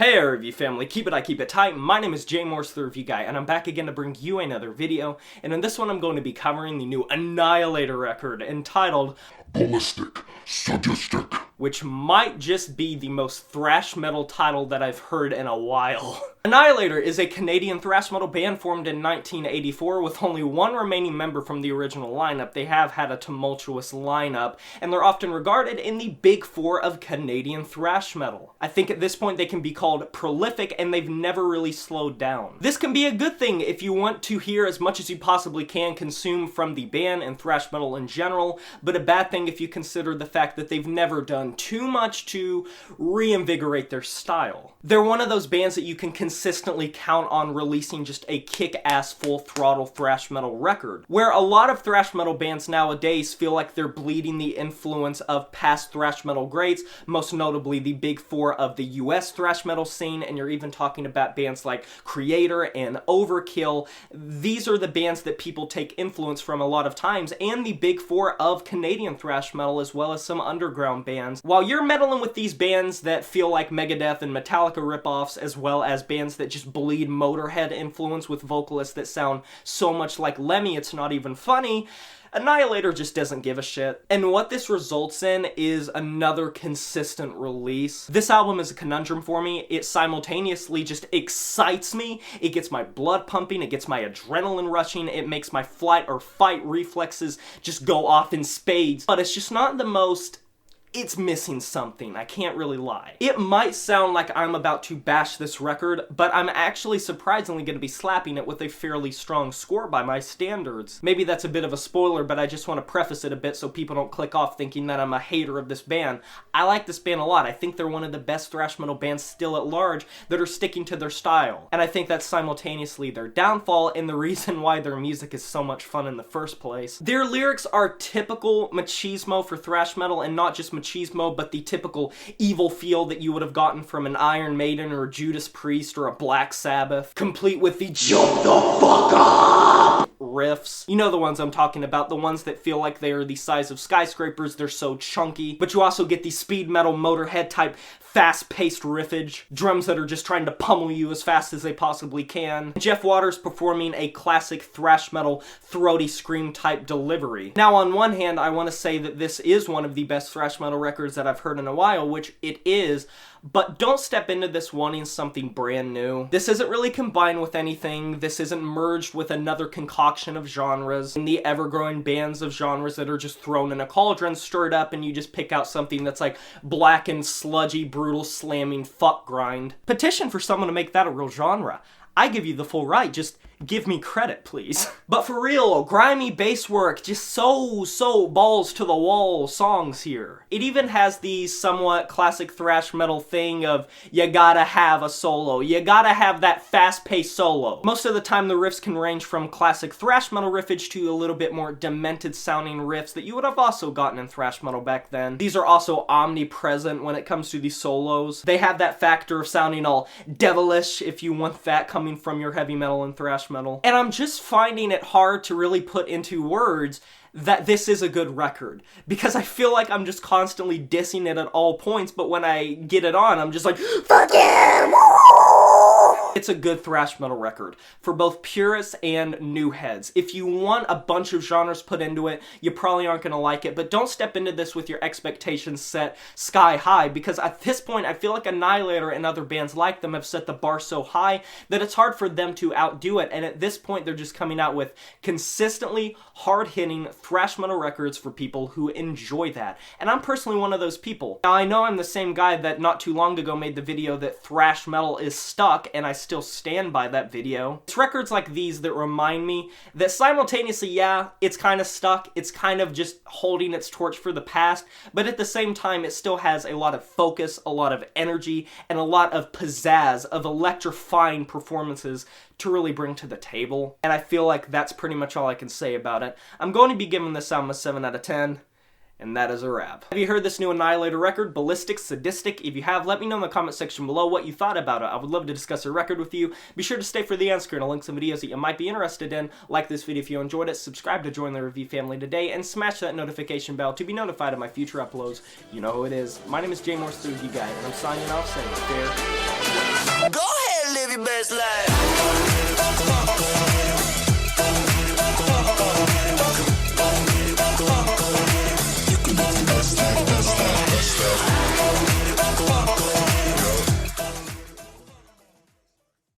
Hey review family, keep it tight. My name is Jay Morse, the Review Guy, and I'm back again to bring you another video. And in this one I'm going to be covering the new Annihilator record entitled Ballistic, Sadistic, which might just be the most thrash metal title that I've heard in a while. Annihilator is a Canadian thrash metal band formed in 1984 with only one remaining member from the original lineup. They have had a tumultuous lineup, and they're often regarded in the big four of Canadian thrash metal. I think at this point they can be called prolific, and they've never really slowed down. This can be a good thing if you want to hear as much as you possibly can consume from the band and thrash metal in general, but a bad thing if you consider the fact that they've never done too much to reinvigorate their style. They're one of those bands that you can consistently count on releasing just a kick-ass full-throttle thrash metal record, where a lot of thrash metal bands nowadays feel like they're bleeding the influence of past thrash metal greats, most notably the big four of the US thrash metal scene, and you're even talking about bands like Creator and Overkill. These are the bands that people take influence from a lot of times, and the big four of Canadian thrash metal, as well as some underground bands. While you're meddling with these bands that feel like Megadeth and Metallica ripoffs, as well as bands that just bleed Motorhead influence with vocalists that sound so much like Lemmy it's not even funny, Annihilator just doesn't give a shit. And what this results in is another consistent release. This album is a conundrum for me. It simultaneously just excites me, it gets my blood pumping, it gets my adrenaline rushing, it makes my flight or fight reflexes just go off in spades, but it's just not the most... It's missing something, I can't really lie. It might sound like I'm about to bash this record, but I'm actually surprisingly going to be slapping it with a fairly strong score by my standards. Maybe that's a bit of a spoiler, but I just want to preface it a bit so people don't click off thinking that I'm a hater of this band. I like this band a lot. I think they're one of the best thrash metal bands still at large that are sticking to their style. And I think that's simultaneously their downfall and the reason why their music is so much fun in the first place. Their lyrics are typical machismo for thrash metal, and not just machismo, but the typical evil feel that you would have gotten from an Iron Maiden or a Judas Priest or a Black Sabbath, complete with the jump the fuck up riffs. You know the ones I'm talking about, the ones that feel like they are the size of skyscrapers, they're so chunky, but you also get the speed metal Motorhead type fast-paced riffage, drums that are just trying to pummel you as fast as they possibly can. Jeff Waters performing a classic thrash metal throaty scream type delivery. Now on one hand, I want to say that this is one of the best thrash metal records that I've heard in a while, which it is, but don't step into this wanting something brand new. This isn't really combined with anything, this isn't merged with another concoction of genres, and the ever-growing bands of genres that are just thrown in a cauldron, stirred up, and you just pick out something that's like black and sludgy, brutal, slamming fuck grind. Petition for someone to make that a real genre. I give you the full right, just give me credit, please. But for real, grimy bass work, just so balls to the wall songs here. It even has the somewhat classic thrash metal thing of you gotta have a solo, you gotta have that fast-paced solo. Most of the time the riffs can range from classic thrash metal riffage to a little bit more demented sounding riffs that you would have also gotten in thrash metal back then. These are also omnipresent when it comes to the solos. They have that factor of sounding all devilish if you want that coming from your heavy metal and thrash metal. And I'm just finding it hard to really put into words that this is a good record, because I feel like I'm just constantly dissing it at all points, but when I get it on, I'm just like, fuck you! It's a good thrash metal record for both purists and new heads. If you want a bunch of genres put into it, you probably aren't going to like it, but don't step into this with your expectations set sky high, because at this point I feel like Annihilator and other bands like them have set the bar so high that it's hard for them to outdo it, and at this point they're just coming out with consistently hard-hitting thrash metal records for people who enjoy that, and I'm personally one of those people. Now I know I'm the same guy that not too long ago made the video that thrash metal is stuck, and I still stand by that video. It's records like these that remind me that simultaneously, yeah, it's kind of stuck, it's kind of just holding its torch for the past, but at the same time it still has a lot of focus, a lot of energy, and a lot of pizzazz, of electrifying performances to really bring to the table, and I feel like that's pretty much all I can say about it. I'm going to be giving this album a 7 out of 10. And that is a wrap. Have you heard this new Annihilator record, Ballistic, Sadistic? If you have, let me know in the comment section below what you thought about it. I would love to discuss a record with you. Be sure to stay for the end screen. I'll link some videos that you might be interested in. Like this video if you enjoyed it, subscribe to join the review family today, and smash that notification bell to be notified of my future uploads. You know who it is. My name is Jay Morse, the Review Guy, and I'm signing off saying fair.